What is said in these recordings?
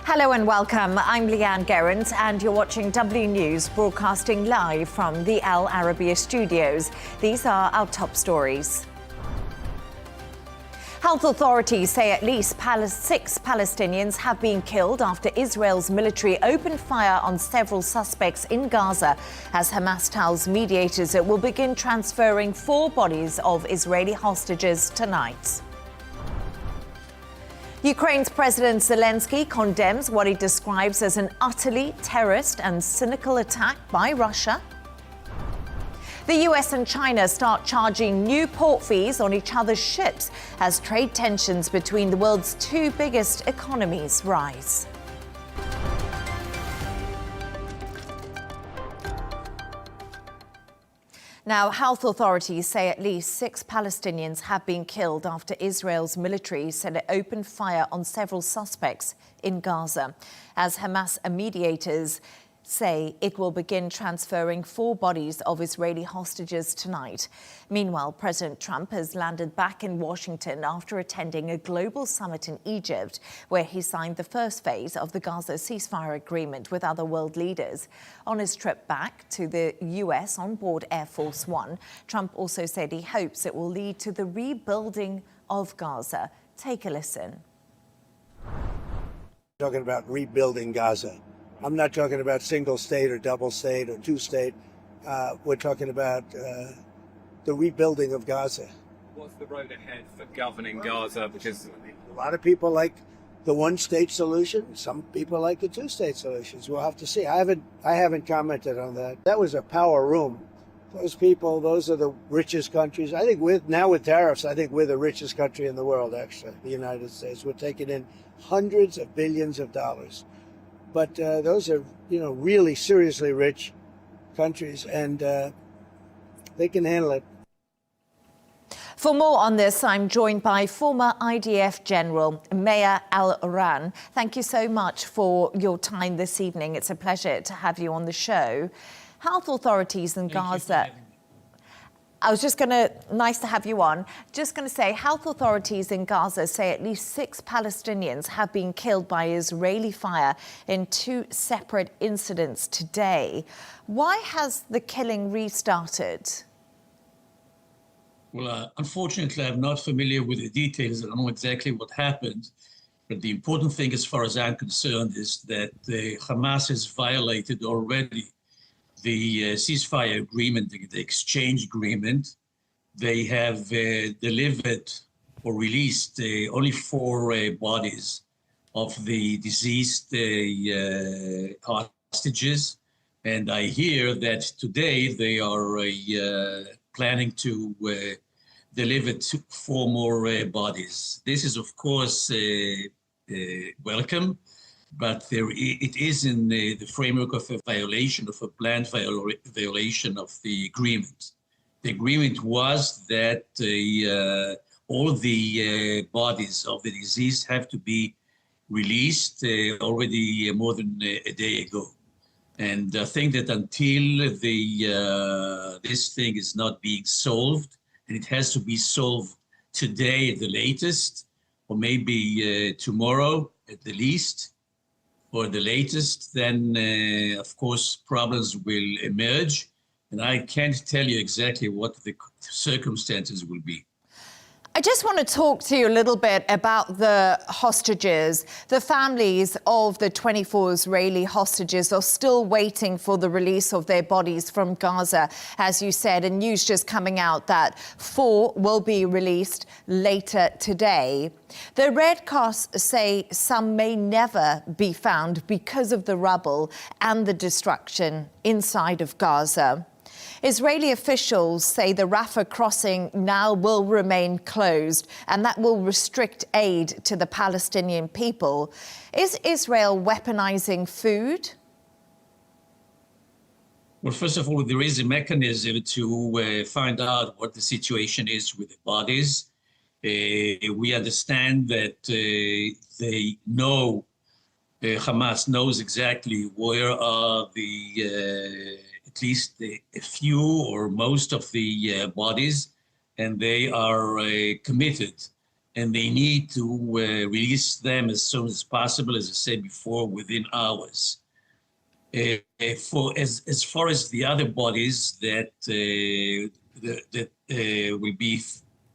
Hello and welcome. I'm Leigh-Ann Gerrans and you're watching W News, broadcasting live from the Arabiya studios. These are our top stories. Health authorities say at least 6 Palestinians have been killed after Israel's military opened fire on several suspects in Gaza. As Hamas tells mediators it will begin transferring 4 bodies of Israeli hostages tonight. Ukraine's President Zelensky condemns what he describes as an utterly terrorist and cynical attack by Russia. The US and China start charging new port fees on each other's ships as trade tensions between the world's 2 biggest economies rise. Now, health authorities say at least 6 Palestinians have been killed after Israel's military said it opened fire on several suspects in Gaza. As Hamas mediators say it will begin transferring 4 bodies of Israeli hostages tonight. Meanwhile, President Trump has landed back in Washington after attending a global summit in Egypt, where he signed the first phase of the Gaza ceasefire agreement with other world leaders. On his trip back to the US on board Air Force One, Trump also said he hopes it will lead to the rebuilding of Gaza. Take a listen. Talking about rebuilding Gaza. I'm not talking about single state or double state or 2 state. We're talking about the rebuilding of Gaza. What's the road ahead for governing Gaza? Because a lot of people like the 1 state solution. Some people like the 2 state solutions. We'll have to see. I haven't commented on that. That was a power room. Those people, those are the richest countries. I think with tariffs, I think we're the richest country in the world, actually, the United States. We're taking in hundreds of billions of dollars. But those are, really seriously rich countries, and they can handle it. For more on this, I'm joined by former IDF General Mkhaimar Abusada. Thank you so much for your time this evening. It's a pleasure to have you on the show. Health authorities in Gaza. Nice to have you on. Just going to say, health authorities in Gaza say at least 6 Palestinians have been killed by Israeli fire in 2 separate incidents today. Why has the killing restarted? Well, unfortunately, I'm not familiar with the details. I don't know exactly what happened. But the important thing, as far as I'm concerned, is that the Hamas has violated already the ceasefire agreement, the exchange agreement. They have delivered or released only 4 bodies of the deceased hostages. And I hear that today they are planning to deliver 4 more bodies. This is, of course, welcome. But it is in the framework of a violation, of a planned violation of the agreement. The agreement was that all the bodies of the deceased have to be released already more than a day ago. And I think that until this thing is not being solved, and it has to be solved today at the latest, or maybe tomorrow at the least, or the latest, then, of course, problems will emerge. And I can't tell you exactly what the circumstances will be. I just want to talk to you a little bit about the hostages. The families of the 24 Israeli hostages are still waiting for the release of their bodies from Gaza, as you said, and news just coming out that 4 will be released later today. The Red Cross say some may never be found because of the rubble and the destruction inside of Gaza. Israeli officials say the Rafah crossing now will remain closed, and that will restrict aid to the Palestinian people. Is Israel weaponizing food? Well, first of all, there is a mechanism to find out what the situation is with the bodies. We understand that they know, Hamas knows exactly where are the at least a few or most of the bodies, and they are committed and they need to release them as soon as possible, as I said before, within hours. As far as the other bodies that will be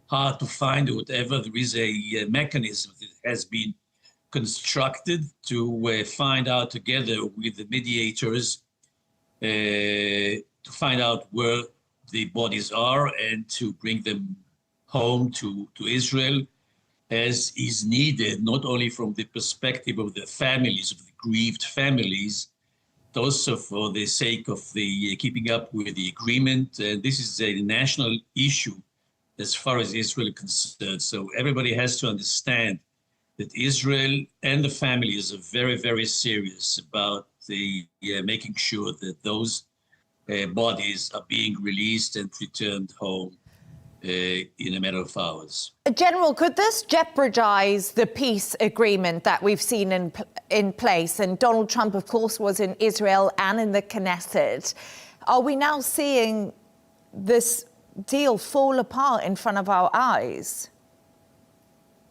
hard to find or whatever, there is a mechanism that has been constructed to find out together with the mediators to find out where the bodies are and to bring them home to Israel as is needed, not only from the perspective of the families, of the grieved families, but also for the sake of the keeping up with the agreement. And this is a national issue as far as Israel is concerned. So everybody has to understand that Israel and the families are very, very serious about the making sure that those bodies are being released and returned home in a matter of hours. General, could this jeopardize the peace agreement that we've seen in place? And Donald Trump, of course, was in Israel and in the Knesset. Are we now seeing this deal fall apart in front of our eyes?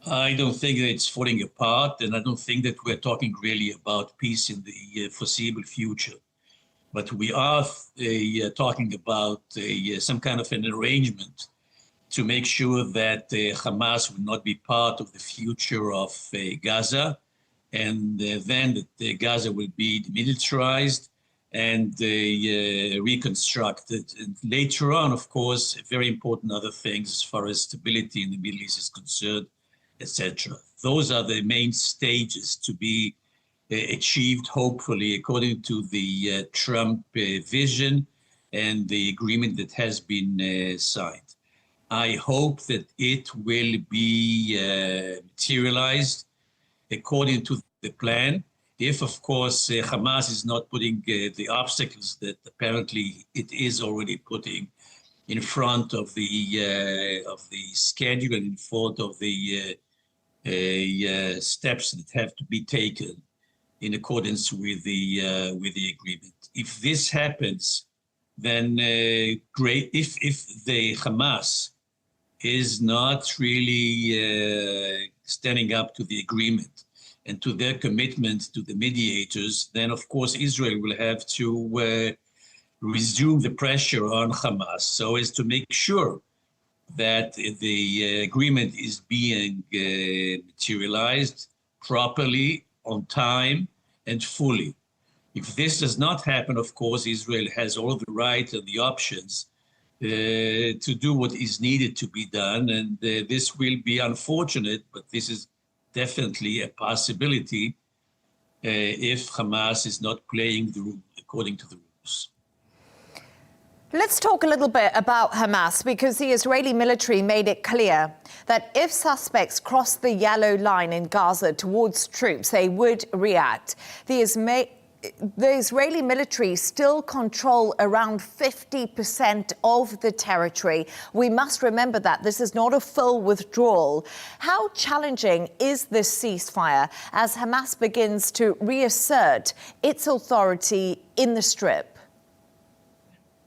I don't think that it's falling apart, and I don't think that we're talking really about peace in the foreseeable future. But we are talking about some kind of an arrangement to make sure that Hamas will not be part of the future of Gaza, and then that Gaza will be demilitarized and reconstructed. And later on, of course, very important other things as far as stability in the Middle East is concerned, etc. Those are the main stages to be achieved, hopefully, according to the Trump vision and the agreement that has been signed. I hope that it will be materialized according to the plan. If, of course, Hamas is not putting the obstacles that apparently it is already putting in front of the schedule and in front of the steps that have to be taken in accordance with the agreement. If this happens, then great. If the Hamas is not really standing up to the agreement and to their commitment to the mediators, then of course Israel will have to resume the pressure on Hamas so as to make sure that the agreement is being materialized properly, on time, and fully. If this does not happen, of course, Israel has all the right and the options to do what is needed to be done. And this will be unfortunate, but this is definitely a possibility if Hamas is not playing the rule according to the rules. Let's talk a little bit about Hamas, because the Israeli military made it clear that if suspects cross the yellow line in Gaza towards troops, they would react. The Israeli military still control around 50% of the territory. We must remember that this is not a full withdrawal. How challenging is this ceasefire as Hamas begins to reassert its authority in the Strip?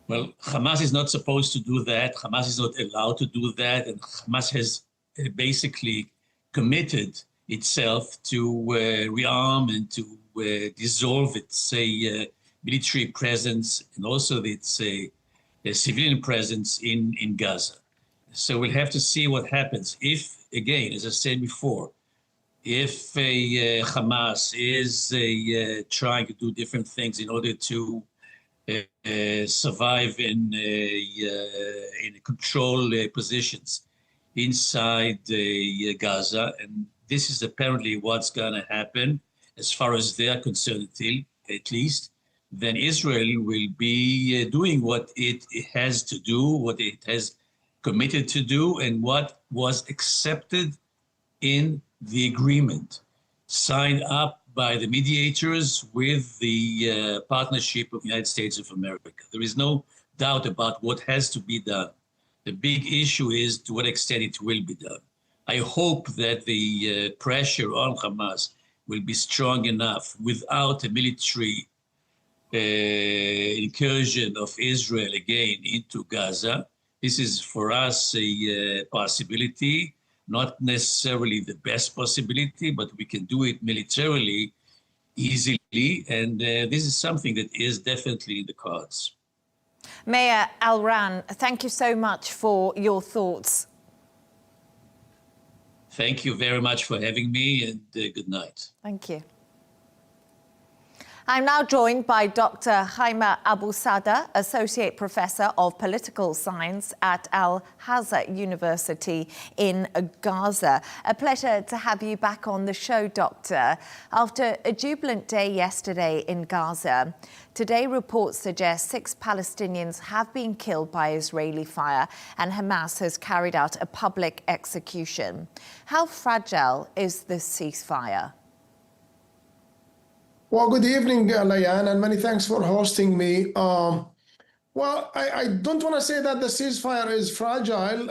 Well, Hamas is not supposed to do that. Hamas is not allowed to do that. And Hamas has basically committed itself to rearm and to dissolve its military presence and also its civilian presence in Gaza. So we'll have to see what happens. If, again, as I said before, if Hamas is trying to do different things in order to survive in control positions inside Gaza, and this is apparently what's going to happen as far as they're concerned, at least, then Israel will be doing what it has to do, what it has committed to do, and what was accepted in the agreement signed up by the mediators with the partnership of the United States of America. There is no doubt about what has to be done. The big issue is to what extent it will be done. I hope that the pressure on Hamas will be strong enough without a military incursion of Israel again into Gaza. This is for us a possibility. not necessarily the best possibility, but we can do it militarily easily. And this is something that is definitely in the cards. Mayor Al-Ran, thank you so much for your thoughts. Thank you very much for having me, and good night. Thank you. I'm now joined by Dr. Mkhaimar Abusada, Associate Professor of Political Science at Al-Azhar University in Gaza. A pleasure to have you back on the show, Doctor. After a jubilant day yesterday in Gaza, today reports suggest 6 Palestinians have been killed by Israeli fire and Hamas has carried out a public execution. How fragile is this ceasefire? Well, good evening, Leigh-Ann, and many thanks for hosting me. Well, I don't want to say that the ceasefire is fragile.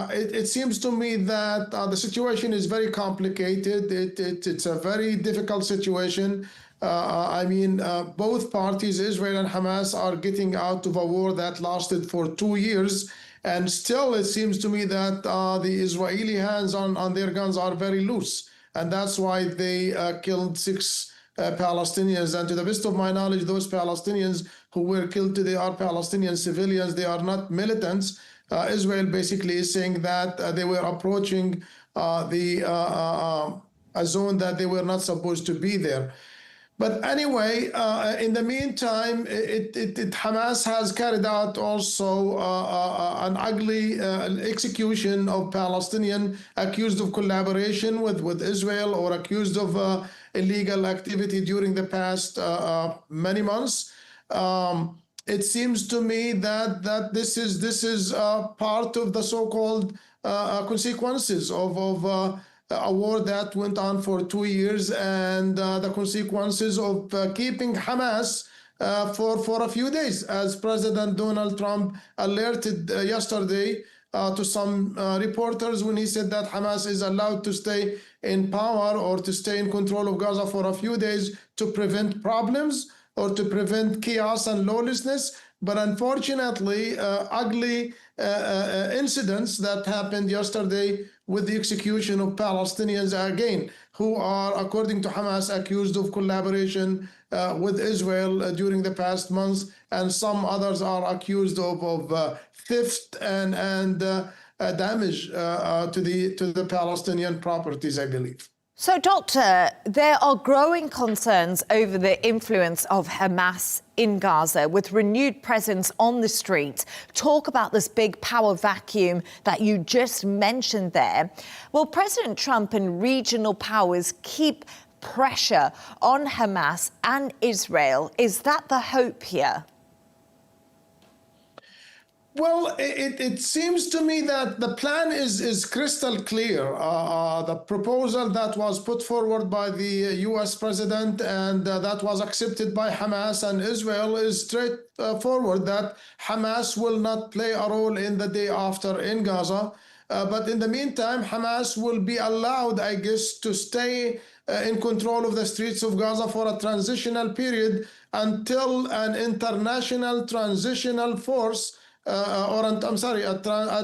It seems to me that the situation is very complicated. It's a very difficult situation. I mean, both parties, Israel and Hamas, are getting out of a war that lasted for 2 years. And still, it seems to me that the Israeli hands on their guns are very loose. And that's why they killed 6 Palestinians, and to the best of my knowledge, those Palestinians who were killed today are Palestinian civilians. They are not militants. Israel basically is saying that they were approaching a zone that they were not supposed to be there. But anyway, in the meantime, Hamas has carried out also an ugly execution of Palestinian accused of collaboration with Israel or accused of illegal activity during the past many months. It seems to me that this is part of the so-called consequences of a war that went on for 2 years, and the consequences of keeping Hamas for a few days, as President Donald Trump alerted yesterday to some reporters when he said that Hamas is allowed to stay in power or to stay in control of Gaza for a few days to prevent problems or to prevent chaos and lawlessness. But unfortunately, ugly incidents that happened yesterday with the execution of Palestinians again, who are, according to Hamas, accused of collaboration with Israel during the past months, and some others are accused of theft and damage to the Palestinian properties, I believe. So, Doctor, there are growing concerns over the influence of Hamas in Gaza, with renewed presence on the street. Talk about this big power vacuum that you just mentioned there. Will President Trump and regional powers keep pressure on Hamas and Israel? Is that the hope here? Well, it seems to me that the plan is crystal clear. The proposal that was put forward by the U.S. president and that was accepted by Hamas and Israel is straightforward, that Hamas will not play a role in the day after in Gaza. But in the meantime, Hamas will be allowed, I guess, to stay in control of the streets of Gaza for a transitional period until an international transitional force an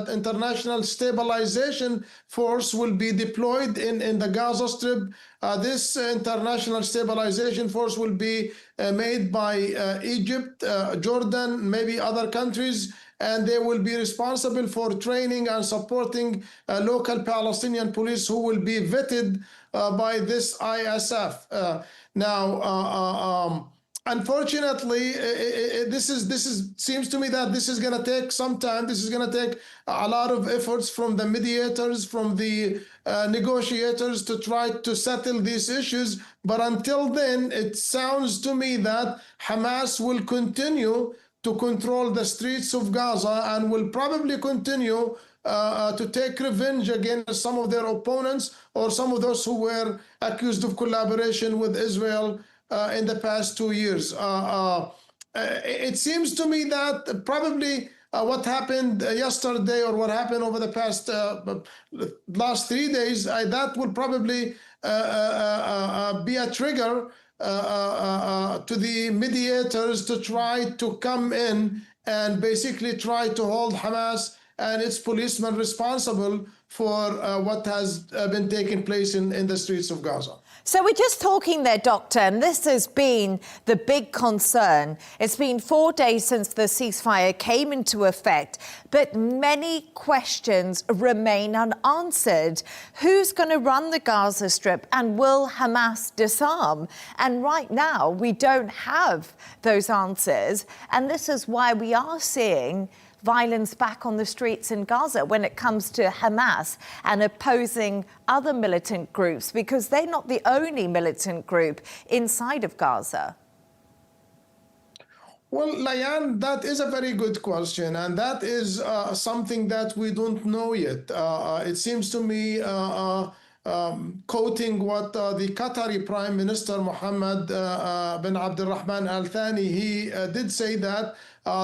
international stabilization force will be deployed in the Gaza Strip. This international stabilization force will be made by Egypt, Jordan, maybe other countries, and they will be responsible for training and supporting local Palestinian police who will be vetted by this ISF. Unfortunately, seems to me that this is going to take some time. This is going to take a lot of efforts from the mediators, from the negotiators to try to settle these issues. But until then, it sounds to me that Hamas will continue to control the streets of Gaza and will probably continue to take revenge against some of their opponents or some of those who were accused of collaboration with Israel in the past 2 years. It seems to me that probably what happened yesterday or what happened over the past last 3 days, that will probably be a trigger to the mediators to try to come in and basically try to hold Hamas and its policemen responsible for what has been taking place in the streets of Gaza. So we're just talking there, Doctor, and this has been the big concern. It's been 4 days since the ceasefire came into effect, but many questions remain unanswered. Who's going to run the Gaza Strip, and will Hamas disarm? And right now, we don't have those answers, and this is why we are seeing violence back on the streets in Gaza when it comes to Hamas and opposing other militant groups, because they're not the only militant group inside of Gaza. Well, Leigh-Ann, that is a very good question, and that is something that we don't know yet. It seems to me, quoting what the Qatari Prime Minister Mohammed bin Abdulrahman Al Thani, he did say that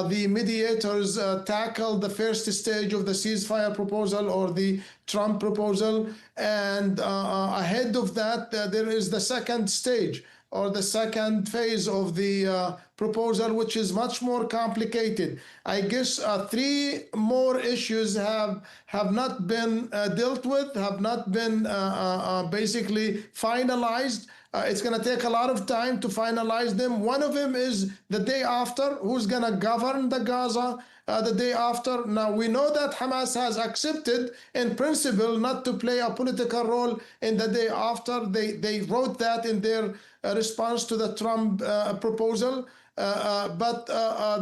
the mediators tackled the first stage of the ceasefire proposal, or the Trump proposal, and ahead of that, there is the second stage, or the second phase of the proposal, which is much more complicated. I guess 3 more issues have not been dealt with, have not been basically finalized. It's going to take a lot of time to finalize them. One of them is the day after, who's going to govern the Gaza the day after. Now, we know that Hamas has accepted in principle not to play a political role in the day after. They wrote that in their response to the Trump proposal. But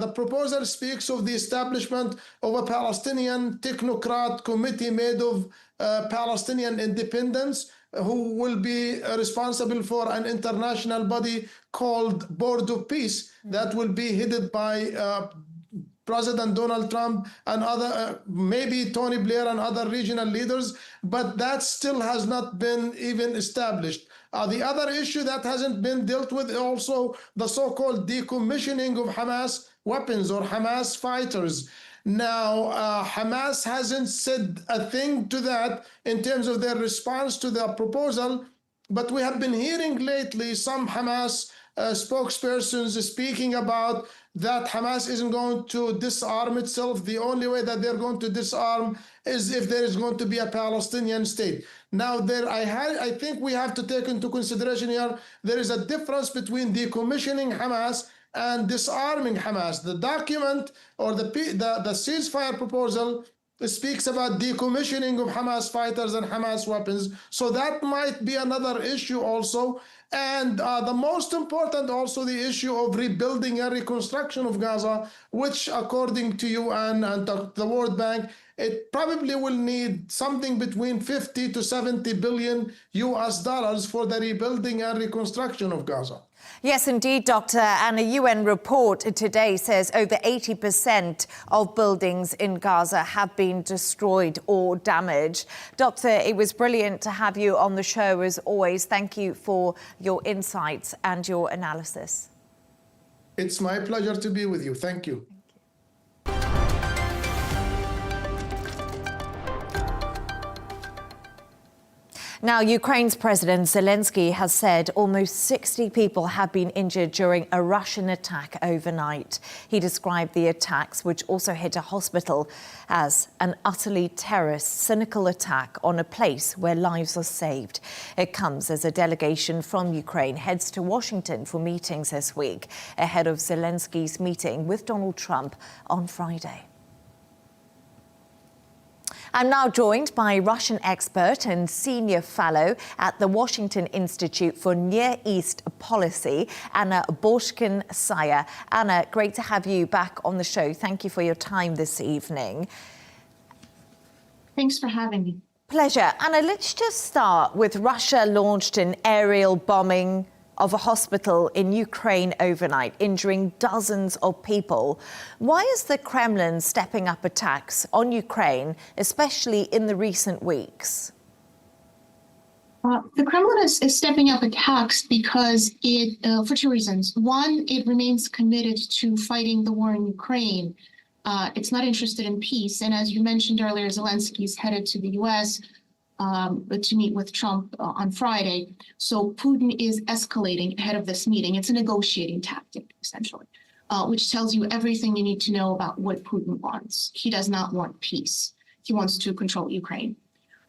the proposal speaks of the establishment of a Palestinian technocrat committee made of Palestinian independence, who will be responsible for an international body called Board of Peace that will be headed by President Donald Trump and other, maybe Tony Blair and other regional leaders, but that still has not been even established. The other issue that hasn't been dealt with is also the so-called decommissioning of Hamas weapons or Hamas fighters. Now, Hamas hasn't said a thing to that in terms of their response to the proposal, but we have been hearing lately some Hamas spokespersons speaking about that Hamas isn't going to disarm itself. The only way that they're going to disarm is if there is going to be a Palestinian state. Now, I think we have to take into consideration here, there is a difference between decommissioning Hamas and disarming Hamas. The document, or the ceasefire proposal, speaks about decommissioning of Hamas fighters and Hamas weapons. So that might be another issue also. And the most important also, the issue of rebuilding and reconstruction of Gaza, which according to UN and the World Bank, it probably will need something between 50 to 70 billion US dollars for the rebuilding and reconstruction of Gaza. Yes, indeed, Doctor. And a UN report today says over 80% of buildings in Gaza have been destroyed or damaged. Doctor, it was brilliant to have you on the show as always. Thank you for your insights and your analysis. It's my pleasure to be with you. Thank you. Now, Ukraine's President Zelensky has said almost 60 people have been injured during a Russian attack overnight. He described the attacks, which also hit a hospital, as an utterly terrorist, cynical attack on a place where lives are saved. It comes as a delegation from Ukraine heads to Washington for meetings this week, ahead of Zelensky's meeting with Donald Trump on Friday. I'm now joined by Russian expert and senior fellow at the Washington Institute for Near East Policy, Anna Borshkin-Saya. Anna, great to have you back on the show. Thank you for your time this evening. Thanks for having me. Pleasure. Anna, let's just start with Russia launched an aerial bombing of a hospital in Ukraine overnight, injuring dozens of people. Why is the Kremlin stepping up attacks on Ukraine, especially in the recent weeks? The Kremlin is stepping up attacks because for 2 reasons. One, it remains committed to fighting the war in Ukraine. It's not interested in peace. And as you mentioned earlier, Zelensky is headed to the U.S. To meet with Trump on Friday. So Putin is escalating ahead of this meeting. It's a negotiating tactic, essentially. which tells you everything you need to know about what Putin wants. He does not want peace. He wants to control Ukraine.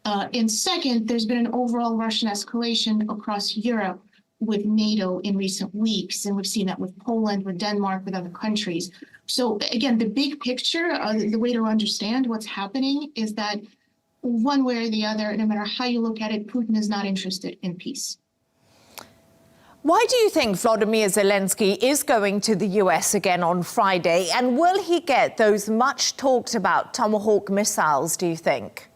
And second, there's been an overall Russian escalation across Europe with NATO in recent weeks, and we've seen that with Poland, with Denmark, with other countries. So again, the big picture, the way to understand what's happening is that one way or the other, no matter how you look at it, Putin is not interested in peace. Why do you think Volodymyr Zelensky is going to the US again on Friday? And will he get those much talked about Tomahawk missiles, do you think?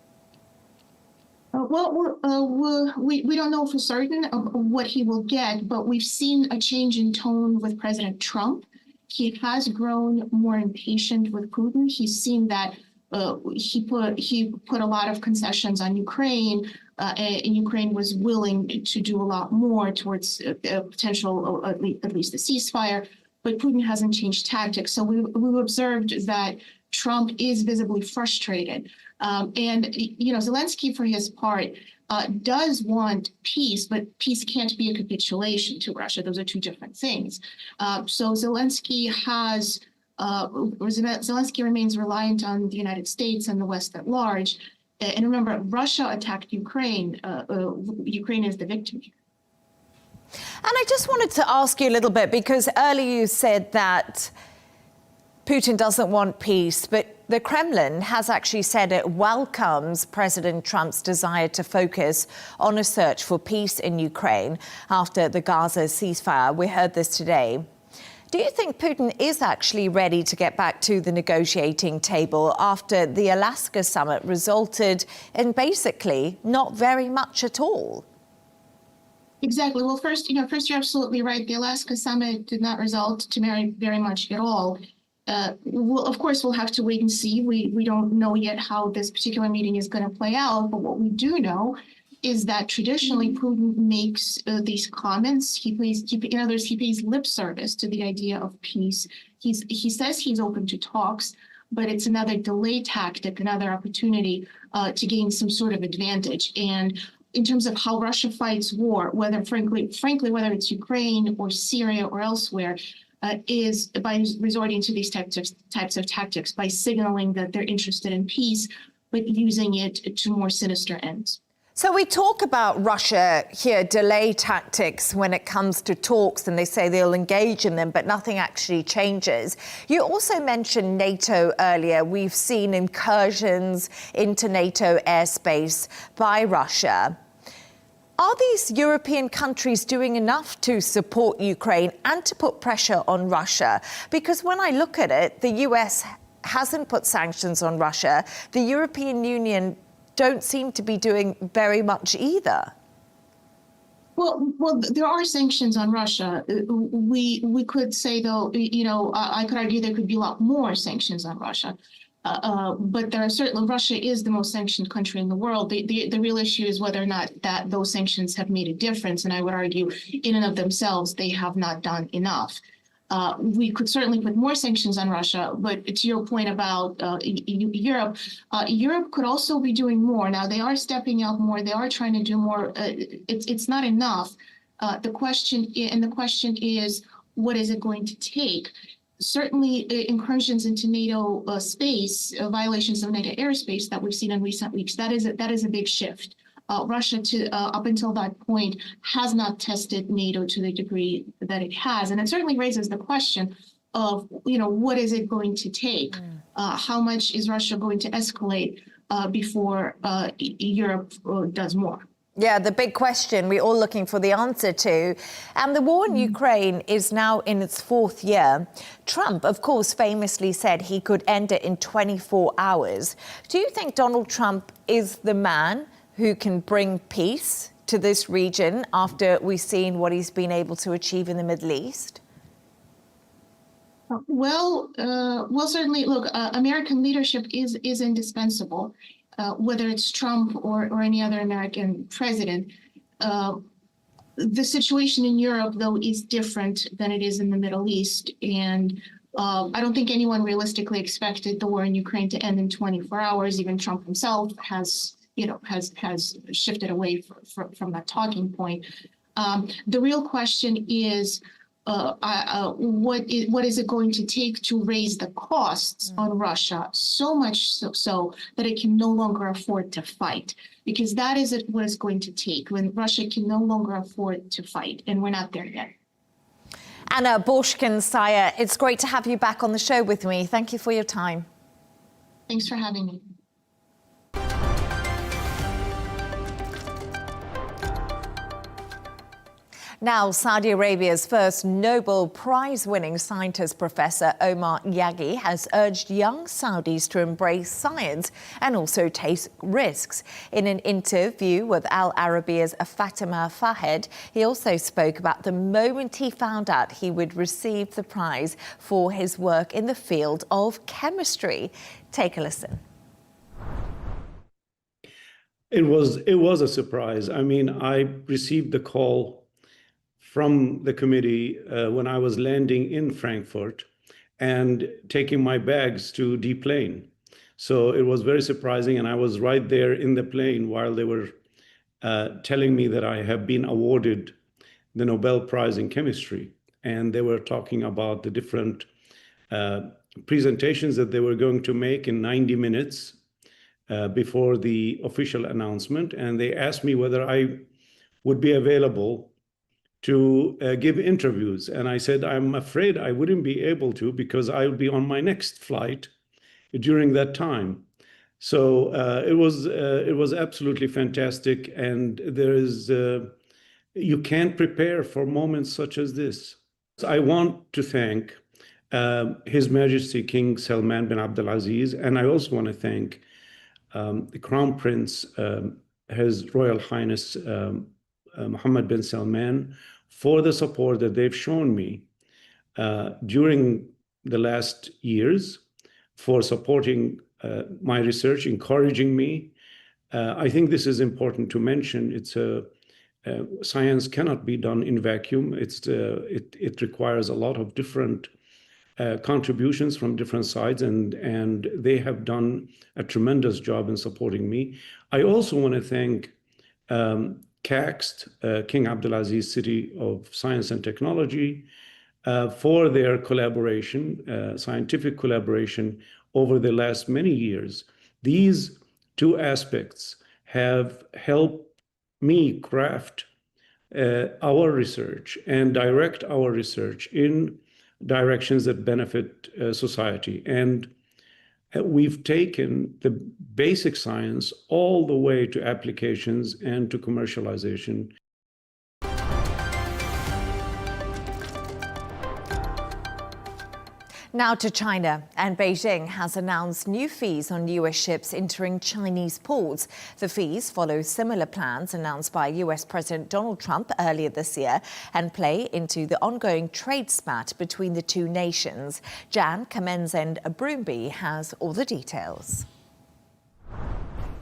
We don't know for certain of what he will get, but we've seen a change in tone with President Trump. He has grown more impatient with Putin. He's seen that he put a lot of concessions on Ukraine, and Ukraine was willing to do a lot more towards a potential, at least a ceasefire. But Putin hasn't changed tactics. So we've observed that Trump is visibly frustrated. And Zelensky, for his part, does want peace, but peace can't be a capitulation to Russia. Those are two different things. So Zelensky remains reliant on the United States and the West at large. And remember, Russia attacked Ukraine. Ukraine is the victim here. And I just wanted to ask you a little bit, because earlier you said that Putin doesn't want peace, but the Kremlin has actually said it welcomes President Trump's desire to focus on a search for peace in Ukraine after the Gaza ceasefire. We heard this today. Do you think Putin is actually ready to get back to the negotiating table after the Alaska summit resulted in basically not very much at all? Exactly. Well, first, you're absolutely right. The Alaska summit did not result to very much at all. Of course, we'll have to wait and see. We don't know yet how this particular meeting is going to play out. But what we do know is that traditionally Putin makes these comments. He pays lip service to the idea of peace. He says he's open to talks, but it's another delay tactic, another opportunity to gain some sort of advantage. And in terms of how Russia fights war, frankly, whether it's Ukraine or Syria or elsewhere, is by resorting to these types of tactics, by signaling that they're interested in peace, but using it to more sinister ends. So we talk about Russia here, delay tactics when it comes to talks, and they say they'll engage in them, but nothing actually changes. You also mentioned NATO earlier. We've seen incursions into NATO airspace by Russia. Are these European countries doing enough to support Ukraine and to put pressure on Russia? Because when I look at it, the US hasn't put sanctions on Russia. The European Union don't seem to be doing very much either. Well, there are sanctions on Russia. We could say, though, I could argue there could be a lot more sanctions on Russia. But there are certainly, Russia is the most sanctioned country in the world. The real issue is whether or not that those sanctions have made a difference. And I would argue in and of themselves, they have not done enough. We could certainly put more sanctions on Russia, but to your point about Europe, Europe could also be doing more. Now, they are stepping up more. They are trying to do more. It's not enough. The question is, what is it going to take? Certainly, incursions into NATO space, violations of NATO airspace that we've seen in recent weeks, that is a big shift. Russia, up until that point, has not tested NATO to the degree that it has, and it certainly raises the question of, what is it going to take? How much is Russia going to escalate before Europe does more? Yeah, the big question we're all looking for the answer to. And the war in Ukraine is now in its fourth year. Trump, of course, famously said he could end it in 24 hours. Do you think Donald Trump is the man who can bring peace to this region after we've seen what he's been able to achieve in the Middle East? Well, certainly, look, American leadership is indispensable. Whether it's Trump or any other American president. The situation in Europe, though, is different than it is in the Middle East. And I don't think anyone realistically expected the war in Ukraine to end in 24 hours. Even Trump himself has shifted away from that talking point. The real question is, what is it going to take to raise the costs on Russia so much so that it can no longer afford to fight? Because that is what it's going to take when Russia can no longer afford to fight, and we're not there yet. Anna Borshkin-Sayer, it's great to have you back on the show with me. Thank you for your time. Thanks for having me. Now, Saudi Arabia's first Nobel Prize-winning scientist, Professor Omar Yaghi, has urged young Saudis to embrace science and also take risks. In an interview with Al-Arabiya's Fatima Fahed, he also spoke about the moment he found out he would receive the prize for his work in the field of chemistry. Take a listen. It was a surprise. I mean, I received the call from the committee when I was landing in Frankfurt and taking my bags to deplane. So it was very surprising, and I was right there in the plane while they were telling me that I have been awarded the Nobel Prize in Chemistry. And they were talking about the different presentations that they were going to make in 90 minutes before the official announcement. And they asked me whether I would be available to give interviews. And I said, I'm afraid I wouldn't be able to because I would be on my next flight during that time. So it was absolutely fantastic. And there is, you can't prepare for moments such as this. I want to thank His Majesty King Salman bin Abdulaziz, and I also want to thank the Crown Prince, His Royal Highness Mohammed bin Salman, for the support that they've shown me during the last years, for supporting my research, encouraging me. I think this is important to mention. It's science cannot be done in vacuum. It requires a lot of different contributions from different sides, and they have done a tremendous job in supporting me. I also want to thank KAXT, King Abdulaziz City of Science and Technology, for their collaboration, scientific collaboration over the last many years. These two aspects have helped me craft our research and direct our research in directions that benefit society. And we've taken the basic science all the way to applications and to commercialization. Now to China, and Beijing has announced new fees on US ships entering Chinese ports. The fees follow similar plans announced by US President Donald Trump earlier this year and play into the ongoing trade spat between the two nations. Jan Kamenzend-Brumby has all the details.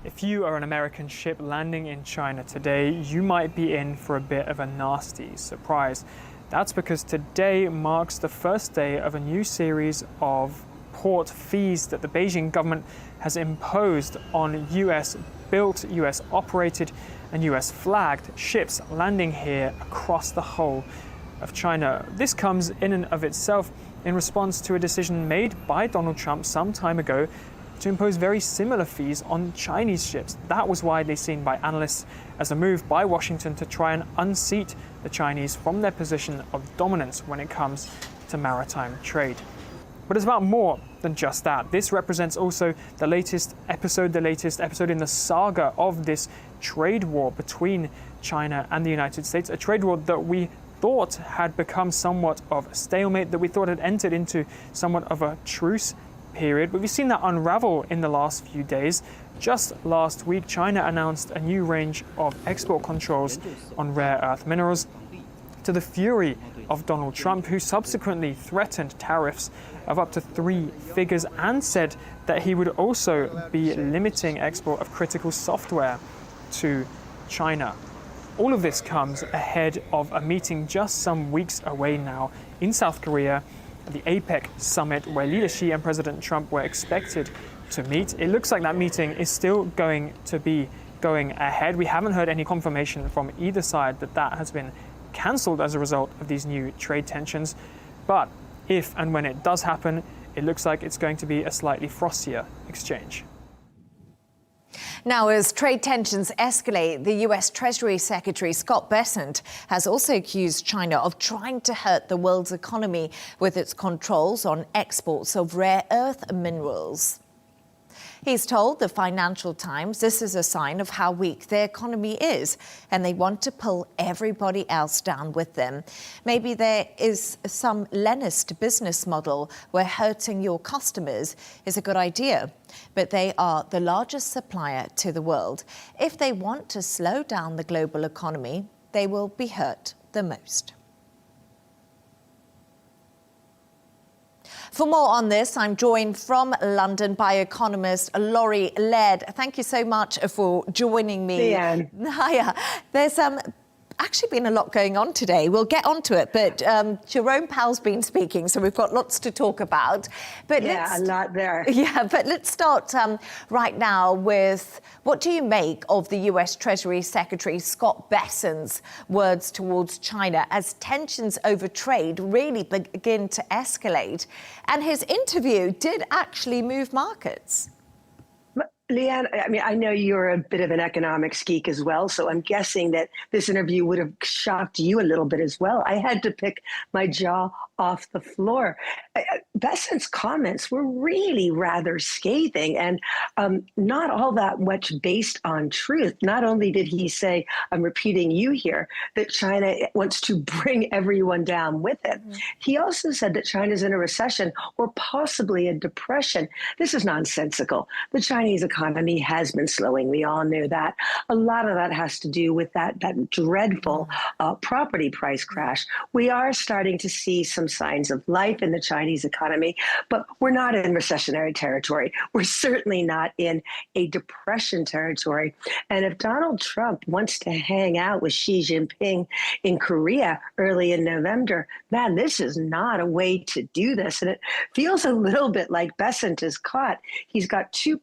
If you are an American ship landing in China today, you might be in for a bit of a nasty surprise. That's because today marks the first day of a new series of port fees that the Beijing government has imposed on US-built, US-operated and US-flagged ships landing here across the whole of China. This comes in and of itself in response to a decision made by Donald Trump some time ago to impose very similar fees on Chinese ships. That was widely seen by analysts as a move by Washington to try and unseat the Chinese from their position of dominance when it comes to maritime trade. But it's about more than just that. This represents also the latest episode in the saga of this trade war between China and the United States, a trade war that we thought had become somewhat of a stalemate, that we thought had entered into somewhat of a truce period, but we've seen that unravel in the last few days. Just last week, China announced a new range of export controls on rare earth minerals, to the fury of Donald Trump, who subsequently threatened tariffs of up to 3 figures and said that he would also be limiting export of critical software to China. All of this comes ahead of a meeting just some weeks away now in South Korea, the APEC summit, where Leader Xi and President Trump were expected to meet. It looks like that meeting is still going to be going ahead. We haven't heard any confirmation from either side that that has been cancelled as a result of these new trade tensions. But if and when it does happen, it looks like it's going to be a slightly frostier exchange. Now, as trade tensions escalate, the US Treasury Secretary Scott Bessent has also accused China of trying to hurt the world's economy with its controls on exports of rare earth minerals. He's told the Financial Times this is a sign of how weak their economy is, and they want to pull everybody else down with them. Maybe there is some Leninist business model where hurting your customers is a good idea, but they are the largest supplier to the world. If they want to slow down the global economy, they will be hurt the most. For more on this, I'm joined from London by economist Laurie Laird. Thank you so much for joining me. Leigh-Ann. Hiya. There's actually been a lot going on today. We'll get onto it, but Jerome Powell's been speaking, so we've got lots to talk about. But a lot there. Yeah, but let's start right now with what do you make of the US Treasury Secretary Scott Bessent's words towards China as tensions over trade really begin to escalate? And his interview did actually move markets. Leigh-Ann, I mean, I know you're a bit of an economics geek as well, so I'm guessing that this interview would have shocked you a little bit as well. I had to pick my jaw off the floor. Bessent's comments were really rather scathing and not all that much based on truth. Not only did he say, I'm repeating you here, that China wants to bring everyone down with it. He also said that China's in a recession or possibly a depression. This is nonsensical. The Chinese economy has been slowing. We all knew that. A lot of that has to do with that dreadful property price crash. We are starting to see some signs of life in the Chinese economy, but we're not in recessionary territory. We're certainly not in a depression territory. And if Donald Trump wants to hang out with Xi Jinping in Korea early in November, man, this is not a way to do this. And it feels a little bit like Bessent is caught. He's got two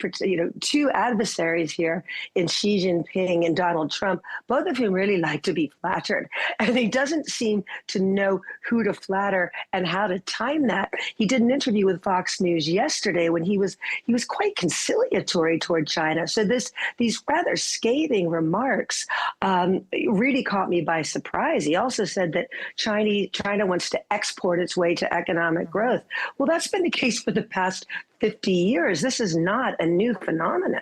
adversaries here in Xi Jinping and Donald Trump, both of whom really like to be flattered. And he doesn't seem to know who to flatter and how to time that. He did an interview with Fox News yesterday when he was quite conciliatory toward China. So these rather scathing remarks really caught me by surprise. He also said that China wants to export its way to economic growth. Well, that's been the case for the past 50 years. This is not a new phenomenon.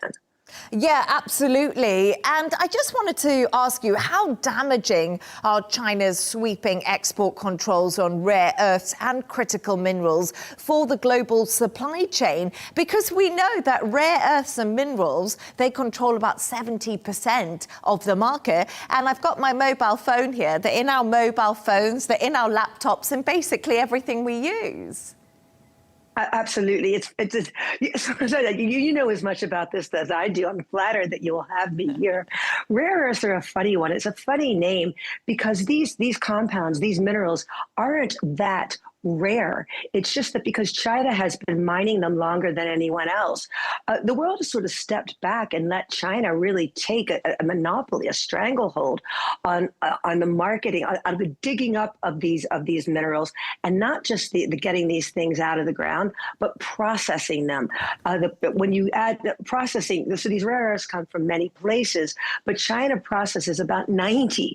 Yeah, absolutely. And I just wanted to ask you, how damaging are China's sweeping export controls on rare earths and critical minerals for the global supply chain? Because we know that rare earths and minerals, they control about 70% of the market. And I've got my mobile phone here. They're in our mobile phones, they're in our laptops, and basically everything we use. Absolutely. You know as much about this as I do. I'm flattered that you will have me here. Rare earths are a funny one. It's a funny name because these compounds, these minerals aren't that rare. It's just that because China has been mining them longer than anyone else, the world has sort of stepped back and let China really take a monopoly, a stranglehold on the marketing, on the digging up of these minerals, and not just the getting these things out of the ground, but processing them. When you add the processing, so these rare earths come from many places, but China processes about 90%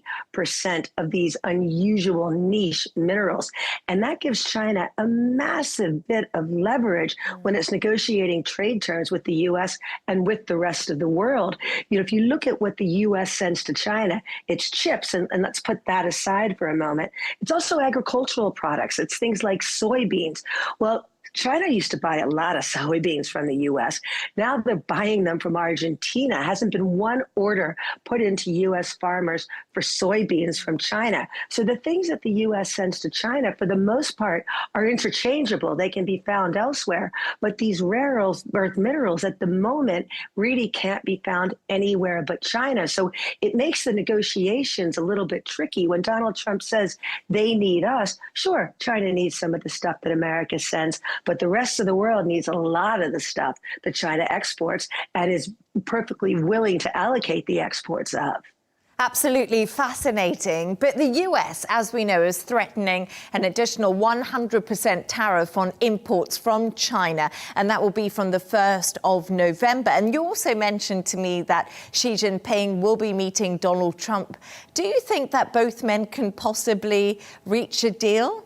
of these unusual niche minerals, and that gives China a massive bit of leverage when it's negotiating trade terms with the U.S. and with the rest of the world. You know, if you look at what the U.S. sends to China, it's chips, and let's put that aside for a moment. It's also agricultural products. It's things like soybeans. Well, China used to buy a lot of soybeans from the U.S. Now they're buying them from Argentina. Hasn't been one order put into U.S. farmers for soybeans from China. So the things that the U.S. sends to China, for the most part, are interchangeable. They can be found elsewhere. But these rare earth minerals at the moment really can't be found anywhere but China. So it makes the negotiations a little bit tricky. When Donald Trump says they need us, sure, China needs some of the stuff that America sends, but the rest of the world needs a lot of the stuff that China exports and is perfectly willing to allocate the exports of. Absolutely fascinating. But the US, as we know, is threatening an additional 100% tariff on imports from China, and that will be from the 1st of November. And you also mentioned to me that Xi Jinping will be meeting Donald Trump. Do you think that both men can possibly reach a deal?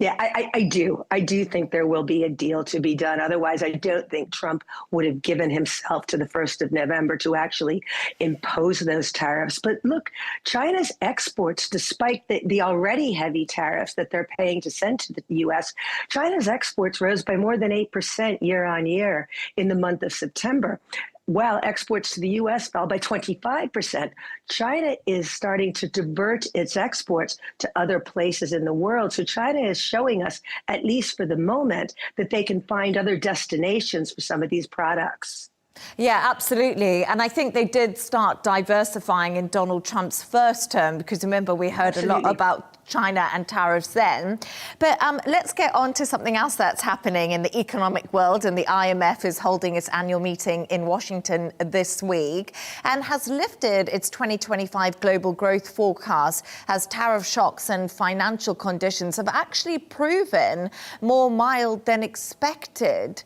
Yeah, I do. I do think there will be a deal to be done. Otherwise, I don't think Trump would have given himself to the 1st of November to actually impose those tariffs. But look, China's exports, despite the already heavy tariffs that they're paying to send to the U.S., China's exports rose by more than 8% year on year in the month of September. While exports to the U.S. fell by 25%, China is starting to divert its exports to other places in the world. So China is showing us, at least for the moment, that they can find other destinations for some of these products. Yeah, absolutely. And I think they did start diversifying in Donald Trump's first term, because remember, we heard a lot about China and tariffs then. But let's get on to something else that's happening in the economic world. And the IMF is holding its annual meeting in Washington this week and has lifted its 2025 global growth forecast as tariff shocks and financial conditions have actually proven more mild than expected.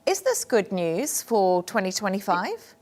Is this good news for 2025?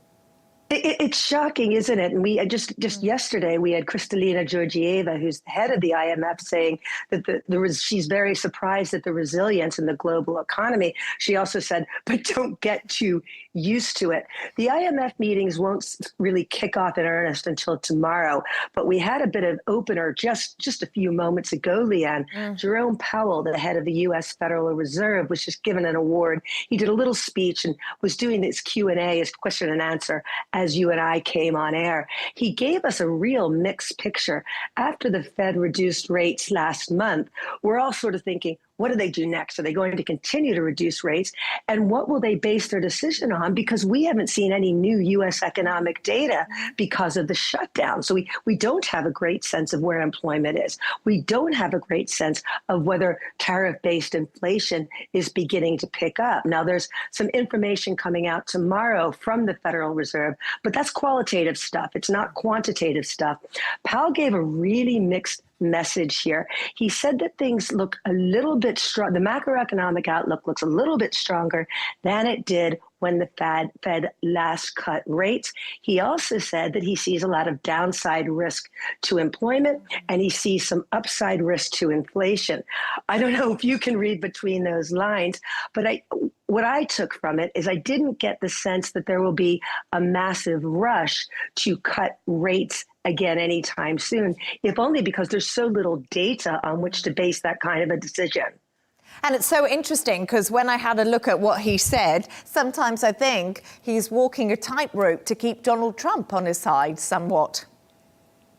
It's shocking, isn't it? And we just yesterday we had Kristalina Georgieva, who's the head of the IMF, saying that she's very surprised at the resilience in the global economy. She also said, but don't get too used to it. The IMF meetings won't really kick off in earnest until tomorrow, but we had a bit of opener just a few moments ago, Leigh-Ann. Jerome Powell, the head of the U.S. Federal Reserve, was just given an award. He did a little speech and was doing this Q&A, his question and answer, as you and I came on air. He gave us a real mixed picture. After the Fed reduced rates last month, we're all sort of thinking, what do they do next? Are they going to continue to reduce rates? And what will they base their decision on? Because we haven't seen any new U.S. economic data because of the shutdown. So we don't have a great sense of where employment is. We don't have a great sense of whether tariff-based inflation is beginning to pick up. Now, there's some information coming out tomorrow from the Federal Reserve, but that's qualitative stuff. It's not quantitative stuff. Powell gave a really mixed message here. He said that things look a little bit strong. The macroeconomic outlook looks a little bit stronger than it did when the Fed last cut rates. He also said that he sees a lot of downside risk to employment and he sees some upside risk to inflation. I don't know if you can read between those lines, but what I took from it is I didn't get the sense that there will be a massive rush to cut rates again anytime soon, if only because there's so little data on which to base that kind of a decision. And it's so interesting because when I had a look at what he said, sometimes I think he's walking a tightrope to keep Donald Trump on his side somewhat.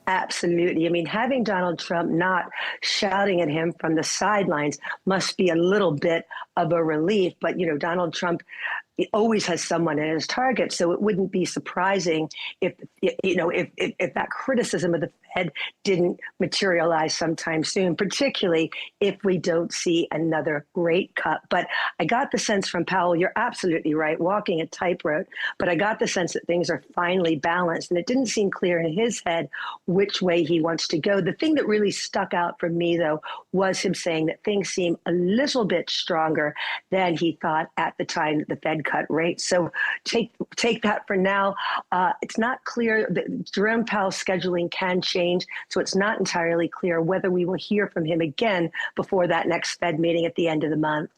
Absolutely. I mean, having Donald Trump not shouting at him from the sidelines must be a little bit of a relief. But, you know, Donald Trump always has someone in his target. So it wouldn't be surprising if that criticism of the Fed didn't materialize sometime soon, particularly if we don't see another rate cut. But I got the sense from Powell, you're absolutely right, walking a tightrope, but I got the sense that things are finally balanced. And it didn't seem clear in his head which way he wants to go. The thing that really stuck out for me, though, was him saying that things seem a little bit stronger than he thought at the time that the Fed cut rates. So take that for now. It's not clear that Jerome Powell's scheduling can change, so it's not entirely clear whether we will hear from him again before that next Fed meeting at the end of the month.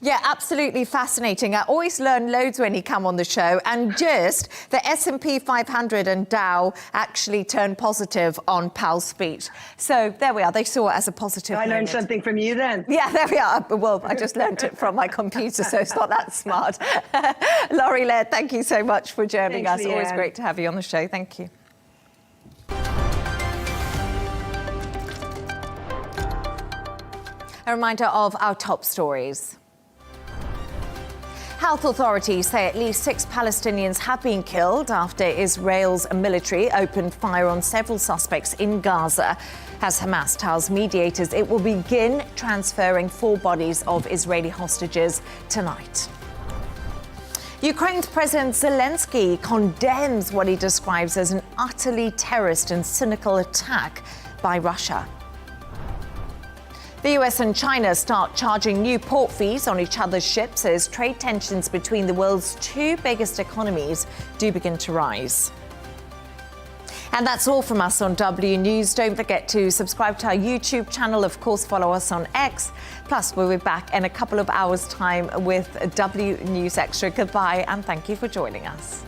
Yeah, absolutely fascinating. I always learn loads when you come on the show. And just the S&P 500 and Dow actually turned positive on Powell's speech. So there we are. They saw it as a positive I learned something from you then. Yeah, there we are. Well, I just learned it from my computer, so it's not that smart. Leigh-Ann, thank you so much for joining us. Leigh-Ann. Always great to have you on the show. Thank you. A reminder of our top stories. Health authorities say at least 6 Palestinians have been killed after Israel's military opened fire on several suspects in Gaza. As Hamas tells mediators it will begin transferring 4 bodies of Israeli hostages tonight. Ukraine's President Zelensky condemns what he describes as an utterly terrorist and cynical attack by Russia. The US and China start charging new port fees on each other's ships as trade tensions between the world's two biggest economies do begin to rise. And that's all from us on W News. Don't forget to subscribe to our YouTube channel. Of course, follow us on X. Plus, we'll be back in a couple of hours' time with W News Extra. Goodbye, and thank you for joining us.